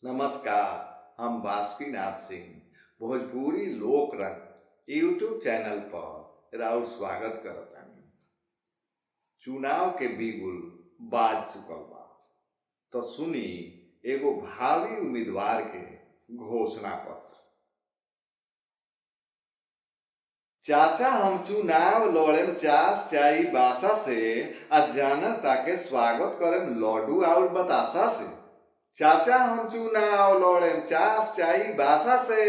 नमस्कार। हम बासुकीनाथ सिंह भोजपुरी लोक रंग यूट्यूब चैनल पर राउर स्वागत करतानी। चुनाव के बिगुल बाज चुकल बा, तो सुनी एगो भावी उम्मीदवार के घोषणा पत्र। चाचा हम चुनाव लड़ेम चास चाई बासा से, आ जनता के स्वागत करेम लड्डू और बतासा से। चाचा हम चुनाव लड़ेम चास चाई बासा से,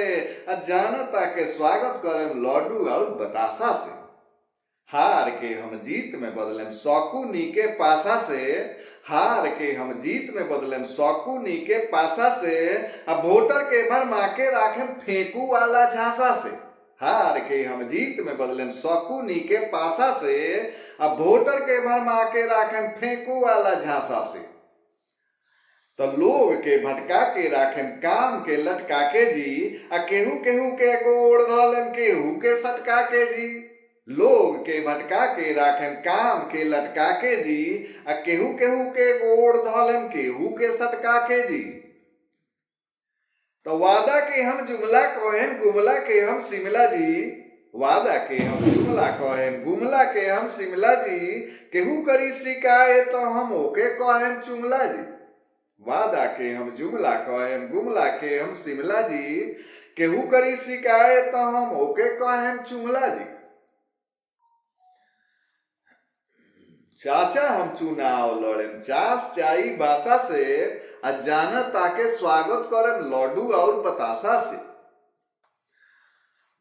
आ जनता के स्वागत करेम लड्डू और बतासा से। हार के हम जीत में बदलेम शकुनी के पासा से, हार के हम जीत में बदलेम शकुनी के पासा से, आ वोटर के भरमा के राखेम फेंकू वाला झांसा से। हार के हम जीत में बदलेम शकुनी के पासा से, अब वोटर के भरमा के राखेम फेंकू वाला झांसा से। तो लोग के भटका के राखेम काम के लटका के जी, आ केहू केहू के गोड़ धलेम केहू के सटका के जी। लोग के भटका के राखेम काम के लटका के जी, आ केहू केहू के गोड़ धलेम केहू के सटका के जी। तो वादा के हम जुमला कहेम गुमला के हम शिमला जी, वादा के हम जुमला कहेम गुमला के हम शिमला जी। केहू करी शिकायत तो हम ओके कहेम चुमला जी। वादा के हम जुमला कहेम गुमला के हम शिमला जी। केहू करी शिकायत तो हम ओके कहेम चुमला जी। चाचा हम चुनाव लड़ेम चास चाई बासा से, आ जनता के स्वागत करेम लड्डू और बतासा से।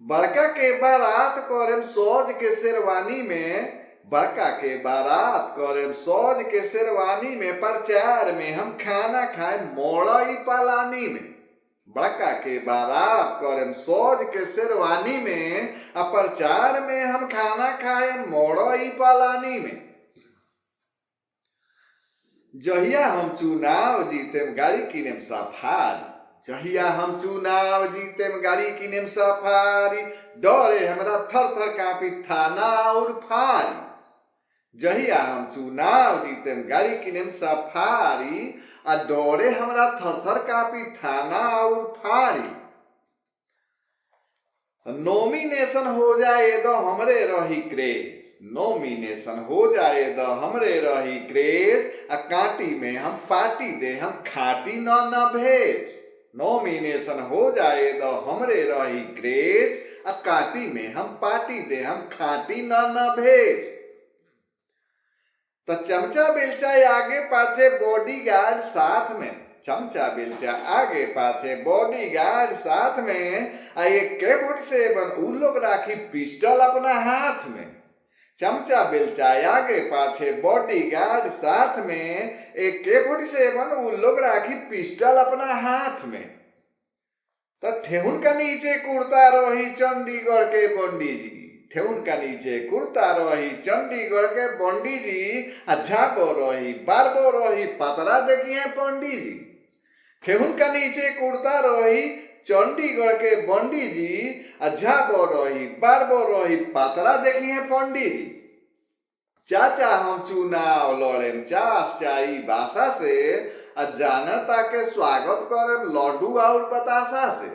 बड़का के बारात करेम सौज के शेरवानी में, बड़का के बारात करेम सौज के शेरवानी में। प्रचार में हम खाना खाएम मोड़ई पालानी में। बड़का के बारात करेम सौज के शेरवानी में, आ प्रचार में हम खाना खाएम मोड़ई पालानी में। जहिया हम चुनाव जीतेम गाड़ी किनेम सफारी, जहिया हम चुनाव जीतेम गाड़ी किनेम सफारी। डरे हमरा थर थर कांपी थाना और फारी। जहिया हम चुनाव जीतेम गाड़ी किनेम सफारी, आ डरे हमरा थर थर कांपी थाना और फारी। नॉमिनेशन हो जाए तो हमरे रही क्रेज, नॉमिनेशन हो जाए तो हमरे रही क्रेज। आ कांटी में हम पार्टी दे हम खाटी न भेज। नॉमिनेशन हो जाए तो हमरे रही क्रेज, आ कांटी में हम पार्टी दे हम खाटी न भेज। तो चमचा बेलचा आगे पाछे बॉडीगार्ड साथ में, चमचा बेलचा आगे पाछे बॉडीगार्ड साथ में। आ AK-47 उ लोग राखी पिस्टल अपना हाथ में। चमचा बेलचा आगे पाछे बॉडीगार्ड साथ में, AK-47 उ लोग राखी पिस्टल अपना हाथ में। तो ठेहुन का नीचे कुर्ता रही चंडीगढ़ के बंडी जी, ठेहुन का नीचे कुर्ता रही चंडीगढ़ के बंडी जी। आ झापो रही बारबो रही पतरा देखिए पंडी जी। ठेहुन का नीचे कुर्ता रही चंडीगढ़ के बंडी जी, आ झापो रही बारबो रही पतरा देखिए पंडी जी। चाचा हम चुनाव लड़ेम चास चाई बासा से, आ जनता के स्वागत करेम लड्डू और बतासा से।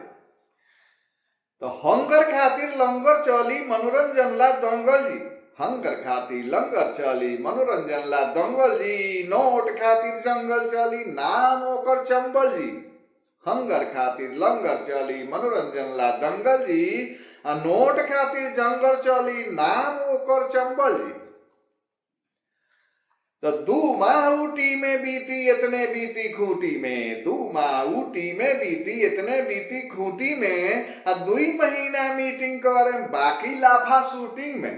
तो हंगर खातिर लंगर चली मनोरंजन ला दंगल जी, हंगर खातिर लंगर चली मनोरंजन ला दंगल जी। नोट खातिर जंगल चली नाम ओकर चंबल जी। हंगर खातिर लंगर चली मनोरंजन ला दंगल जी, आ नोट खातिर जंगल चली नाम ओकर चंबल जी। तो 2 माह ऊटी में बीती इतने बीती खूंटी में, 2 माह ऊटी में बीती इतने बीती खूंटी में। 2 महीना मीटिंग करें बाकी लाफा शूटिंग में।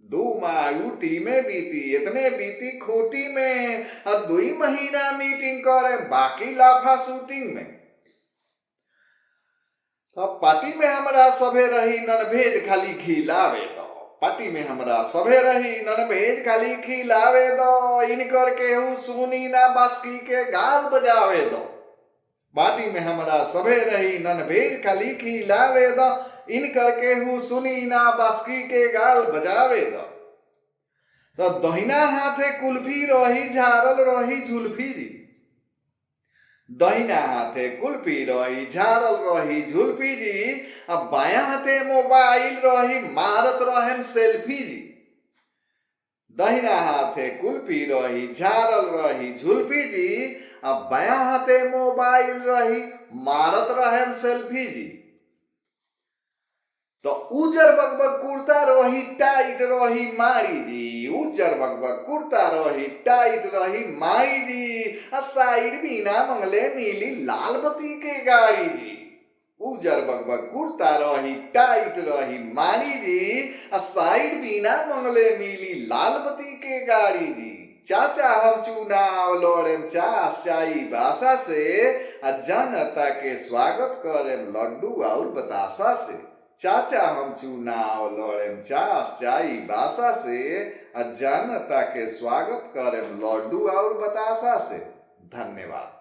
2 माह ऊटी में बीती इतने बीती खूंटी में, 2 महीना मीटिंग करें बाकी लाफा शूटिंग में। तो पार्टी में हमरा सभे रही नन भेज खाली खिलावे दो, पार्टी में हमरा सभे रही नन भेज खाली खिलावे दो। इनकर केहू सुनी ना बास्की के गाल बजावे दो। पार्टी में हमरा सभे रही नन भेज खाली खिलावे दो। इनकर केहू सुनी ना बास्की के गाल बजावे दो। तो दहिना हाथे कुल्फी रही झारल रही झुल्फी जी, दहिना हाथे कुल्फी रही झारल रही झुल्फी जी, अब बाया हाथे मोबाइल रही मारत रहेम सेल्फी जी। दहिना हाथे कुल्फी रही झारल रही झुल्फी जी, अब बाया हाथे मोबाइल रही मारत रहेम सेल्फी जी। तो उजर बकबक कुर्ता रही टाइट रही मारी जी, उजर बकबक कुर्ता रही टाइट रही मारी जी, साइड बिना मंगले मिली लाल बत्ती के गाड़ी जी। उजर बकबक कुर्ता रही टाइट रही मारी जी, साइड बिना मंगले मिली लाल बत्ती के गाड़ी जी। चाचा हम चुनाव लड़ेम चाई बासा से, जनता के स्वागत करेम लड्डू और बतासा से। चाचा हम चुनाव लड़ेम चाई बासा से, जनता के स्वागत करेम लड्डू और बतासा से। धन्यवाद।